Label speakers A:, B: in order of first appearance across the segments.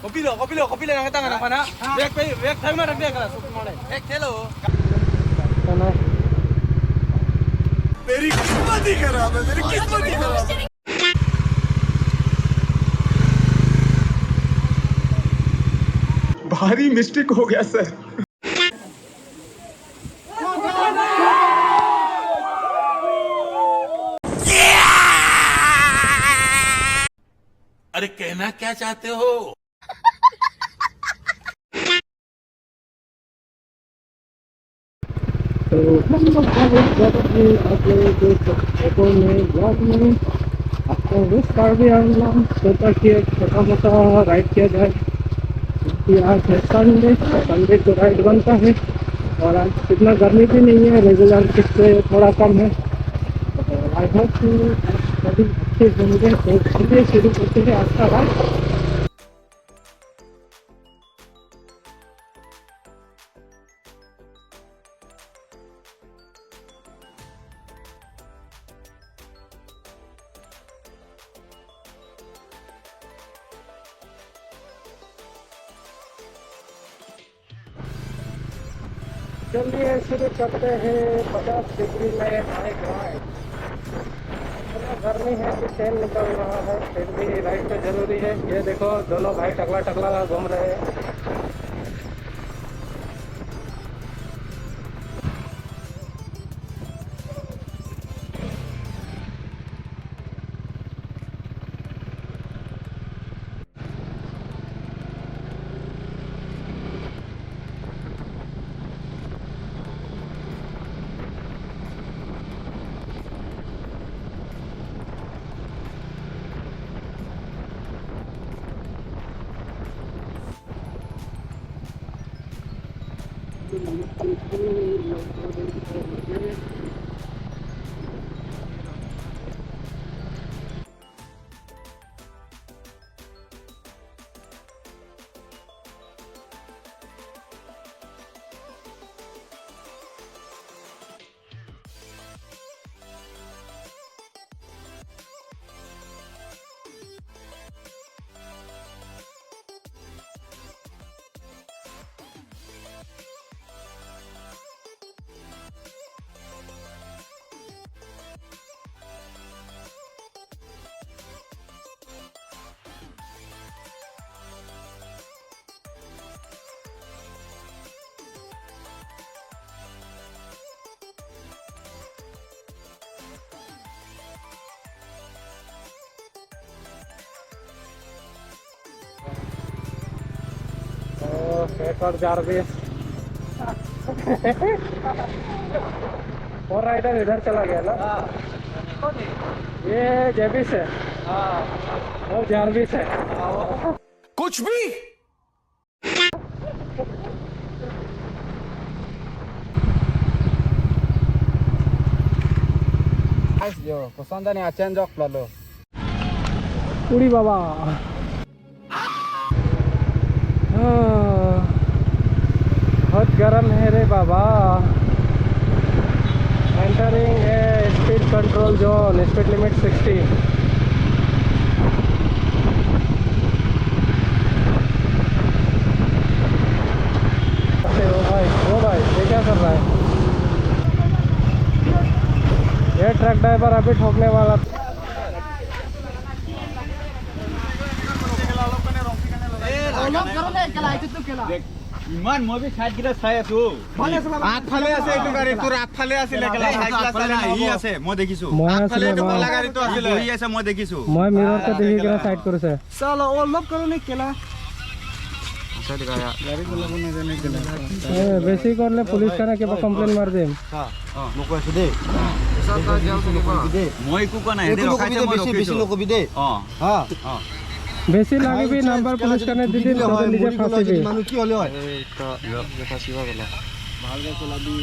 A: Kopi lo nakita nga na. Wek time na ragde kala sup mane. Ek thelo.
B: मेरी किस्मत ही खराब है मेरी किस्मत ही खराब है भारी मिस्टेक हो गया सर
C: अरे कहना क्या चाहते हो
D: तो हम लोग आपको विश कर भी सोचा कि एक छोटा मोटा राइड किया जाए क्योंकि आज है संडे तो राइड बनता है और आज इतना गर्मी भी नहीं है रेगुलर से थोड़ा कम है तो आई होप कि सभी अच्छे होंगे तो चलिए शुरू करते हैं आज का राइड चलिए शुरू करते हैं 50 डिग्री में बाइक राइड गर्मी है कि तेल निकल रहा है फिर भी राइड तो जरूरी है ये देखो दोनों भाई टकला टकला घूम रहे हैं एक और जारविस और राइडर इधर चला गया ना ये जेबिस है और जारविस है
C: कुछ भी
A: Yo, pusanda ni achen jok lalo.
D: उड़ी बाबा बहुत गर्म है रे बाबा एंटरिंग है speed control zone speed limit 60 ओ भाई ये क्या कर रहा है ये ट्रक ड्राइवर अभी ठोकने वाला
A: ইমান মই বি সাইড গিলা চাই আছো আগফালে আছে এইটো গাড়ী তোৰ আগফালে আছিল কেলা সাইড গিলা ই আছে মই দেখিছো আগফালে এইটো বলা গাড়ীটো আছিল বহি আছে মই দেখিছো
D: মই মিৰৰ কে দেখি কেলা সাইড কৰিছে
A: চলো অলপ কৰনে কেলা সাইড গাড়ী চলাব নাজানে কেলা
D: বেছি কৰলে পুলিচ কানে কিবা কমপ্লেইন মাৰ দিম
A: মোক কৈছে দে মই একো কোৱা নাই ৰখাইছে মই বেছি নকবি দে হা
D: বেছি লাগিবি নাম্বাৰ পুলিচ কানে দি দিম তই নিজে ফাঁচিবি
A: মানুহ কি হলে হয় ফাঁচিবা গলা ভালকে চলাবি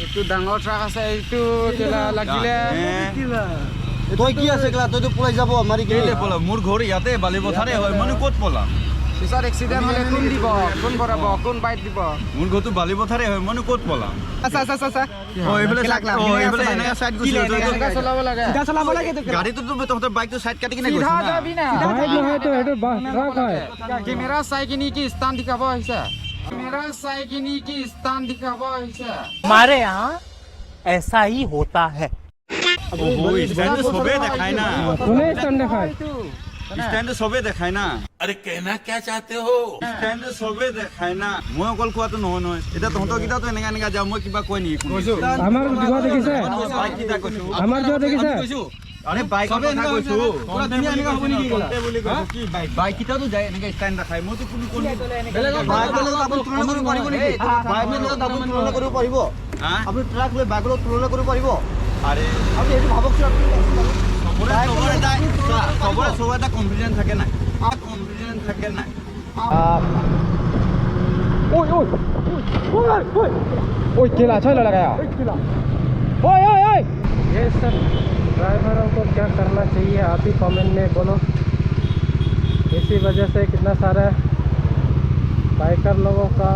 A: এইটো ডাঙৰ ট্ৰাক আছে এইটো কেলা লাগিলে তই কি আছে কেলা তইতো পলাই যাব মাৰি কেলে পলা মোৰ ঘৰ ইয়াতে বালিপথাৰে হয় মানে ক'ত পলা
E: পিছত এক্সিডেণ্ট হ'লে কোন দিব, কোন ভৰাব, কোন বাইক দিব?
A: মোৰ ঘৰটো বালি পথাৰে হয়, মইনো ক'ত পলাম?
E: আচ্ছা আচ্ছা আচ্ছা
A: এইফালে এনেকে চাইড গুচি
E: এনেকৈ চলাব লাগে।
D: सीधा चलाबो লাগে তো
A: গাড়ীটোতো তহঁতৰ বাইকটো চাইড কাটি কিনে গৈছ
E: চিধা
A: না।
E: যাবি না।
D: বাইক নহয় তো এটো বাস ট্ৰাক হয়
E: কেমেৰা চাই কিনি কি স্থান দেখাব আহিছে? কেমেৰা চাই কিনি কি স্থান দেখাব আহিছে?
F: हमारे यहाँ ऐसा ही होता है।
A: ওহো ষ্টেণ্ডটো চবেই দেখায় না,
D: কোনে ষ্টেণ্ড দেখায়
A: ষ্টেণ্ডটো চবেই দেখায় না,
C: अरे कहना क्या चाहते हो?
A: ষ্টেণ্ডটো চবেই দেখায় না। মই অকল কোৱাটো নহয় নহয়, এতিয়া তহঁতৰ কেইটাতো এনেকা এনেকা যাওঁ, মই কিবা কৈ নেকি?
D: আমাৰ যোৱা দেখিছে
A: বাইক কেইটা কৈছো,
D: আমাৰ যোৱা দেখিছে
A: আৰে বাইকৰ কথা কৈছো। কি বাইক? বাইক কেইটাতো যায় এনেকে ষ্টেণ্ড দেখায়, মইতো কোনো বাইকৰ লগত আপুনি তুলনা কৰিব পাৰিব নেকি? বাইকৰ লগত আপুনি তুলনা কৰিব পাৰিব? আপুনি ট্ৰাক লৈ বাইকৰ লগত তুলনা কৰিব পাৰিব? আৰে আপুনি এইটো ভাবকচোন, চবৰে এটা কনফিডেন্স থাকে নাই, কনফিডেন্স থাকে নাই।
D: ओए केला चलो लगाया ओए ओए ओए ये सब ड्राइवरों को क्या करना चाहिए आप ही कमेंट में बोलो। इसी वजह से कितना सारा बाइकर लोगों का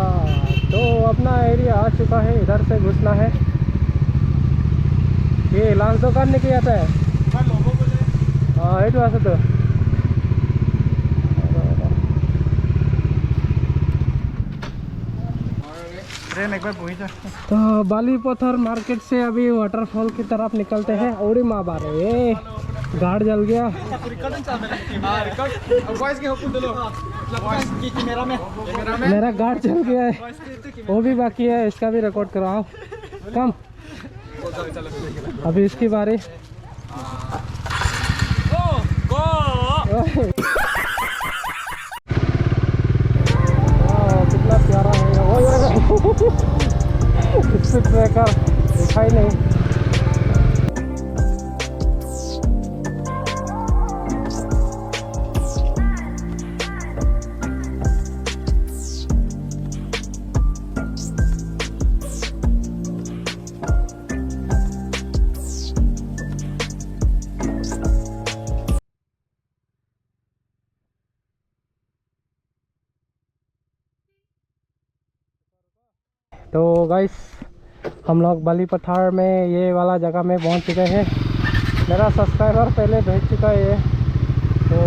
D: तो अपना एरिया आ चुका है, इधर से घुसना है। ये लांच दुकान ने किया था हाँ ये तो तो तो बाली पत्थर मार्केट से अभी वाटरफॉल की तरफ निकलते हैं। और माँ बारे गाड़ जल गया। मेरा गाड़ जल गया है, वो भी बाकी है, इसका भी रिकॉर्ड कराओ। कम अभी इसकी बारी। कितना प्यारा है स्पीड ब्रेकर दिखाई नहीं। तो गाइस हम लोग बाली पठार में ये वाला जगह में पहुंच चुके हैं। मेरा सब्सक्राइबर पहले भेज चुका है ये, तो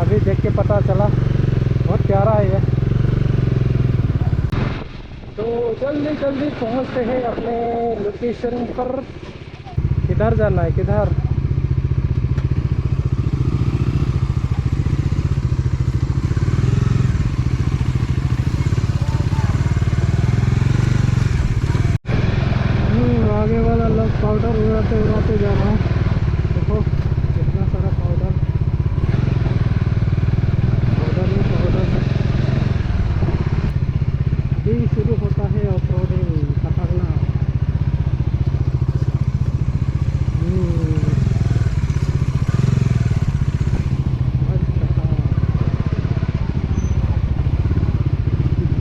D: अभी देख के पता चला बहुत प्यारा है ये। तो जल्दी जल्दी पहुंचते हैं अपने लोकेशन पर। किधर जाना है किधर? आगे वाला लोग पाउडर उड़ाते उड़ाते जा रहा है। देखो कितना सारा पाउडर पाउडर में पाउडर है। अभी शुरू होता है ऑफ रोडिंग खतरनाक।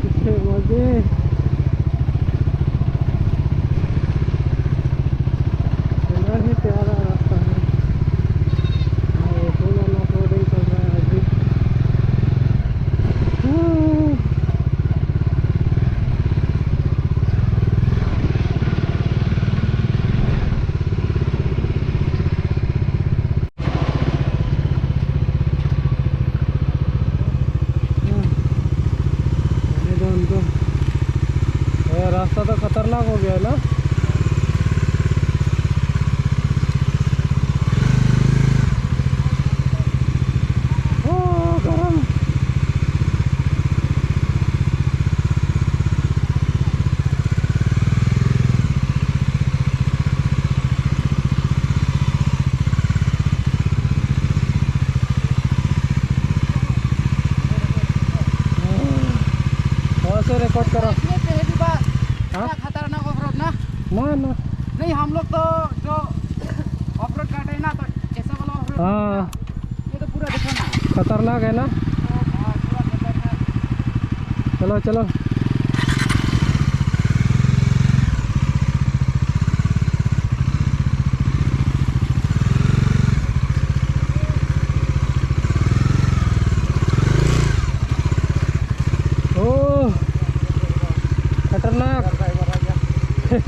D: कितने मजे। ही प्यारा रास्ता है। फुल ऑन ऑफ रोडिंग चल रहा है अभी। ये रास्ता तो खतरनाक हो गया है ना। रिकॉर्ड करो। हाँ?
E: खतरनाक ऑफ रोड ना?
D: ना ना
E: नहीं, हम लोग तो जो ऑफ रोड काटे ना, तो ऐसा वाला ऑफ रोड
D: हाँ
E: ये तो पूरा देखो ना,
D: खतरनाक है ना।
E: पूरा खतरनाक।
D: चलो चलो ओए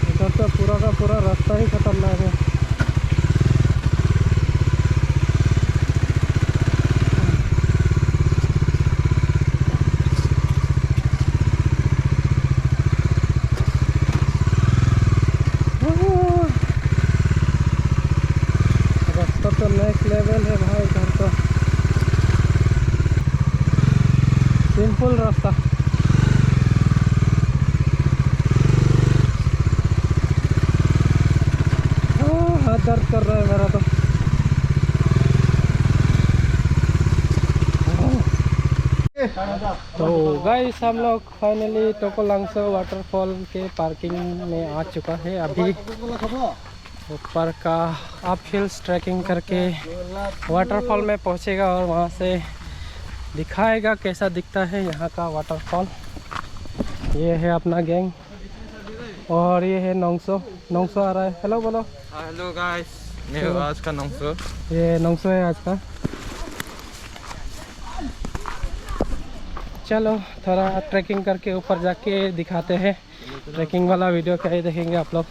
D: इधर तो पूरा का पूरा रास्ता ही खतरनाक है। रास्ता तो नेक्स्ट लेवल है भाई, इधर तो सिंपल रास्ता। हाथ दर्द कर रहा है मेरा तो गाइस हम लोग फाइनली टोकोलांगसो वाटरफॉल के पार्किंग में आ चुका है। अभी ऊपर का अप हिल्स ट्रैकिंग करके वाटरफॉल में पहुंचेगा और वहां से दिखाएगा कैसा दिखता है यहाँ का वाटरफॉल। ये है अपना गैंग और ये है नोंगसो। नोंगसो आ रहा है, हेलो बोलो।
E: हेलो गाइस, मैं आज का नोंगसो।
D: ये नोंगसो है आज का। चलो थोड़ा ट्रैकिंग करके ऊपर जाके दिखाते हैं। ट्रैकिंग वाला वीडियो क्या ही देखेंगे आप लोग।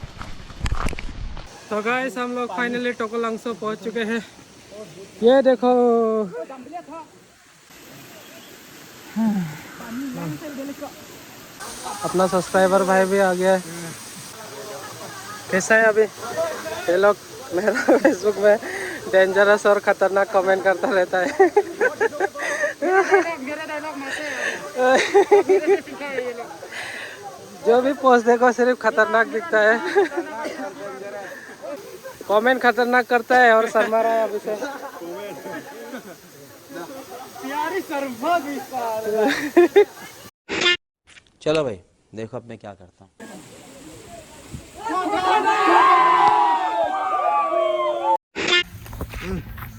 D: तो गाइस हम लोग फाइनली टोकोलांगसो पहुंच चुके हैं। ये देखो अपना सब्सक्राइबर भाई भी आ गया है। कैसा है अभी? ये लोग मेरा फेसबुक में डेंजरस और खतरनाक कमेंट करता रहता है। जो भी पोस्ट देखो सिर्फ खतरनाक दिखता है। कमेंट खतरनाक करता है और शर्मा रहा है अभी से।
G: चलो भाई देखो अब मैं क्या करता हूँ।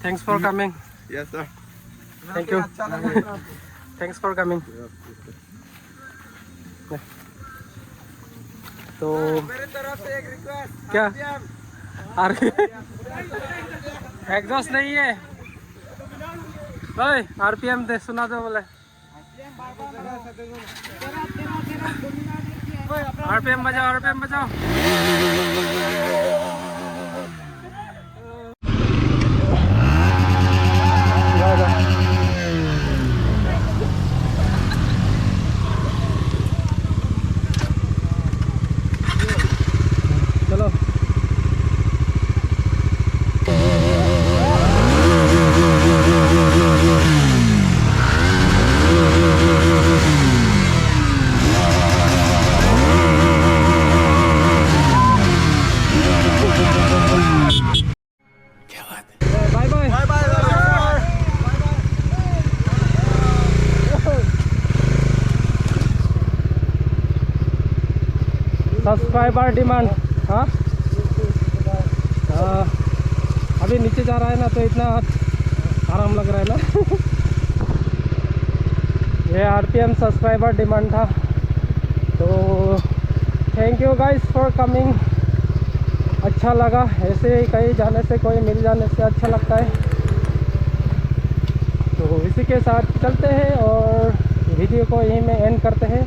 D: Thanks for coming.
A: Yes sir.
D: Thank you. Thanks for coming. तो मेरी तरफ से एक रिक्वेस्ट। क्या? एग्जॉस्ट नहीं है भाई, आरपीएम दे सुना दो बोले। आरपीएम बजाओ, आरपीएम बजाओ। चलो bye bye bye bye. Subscriber demand. हाँ अभी नीचे जा रहा है ना तो इतना आराम लग रहा है ना। ये आरपीएम सब्सक्राइबर डिमांड था। तो thank you guys for coming. अच्छा लगा, ऐसे ही कहीं जाने से कोई मिल जाने से अच्छा लगता है। तो इसी के साथ चलते हैं और वीडियो को यहीं में एंड करते हैं।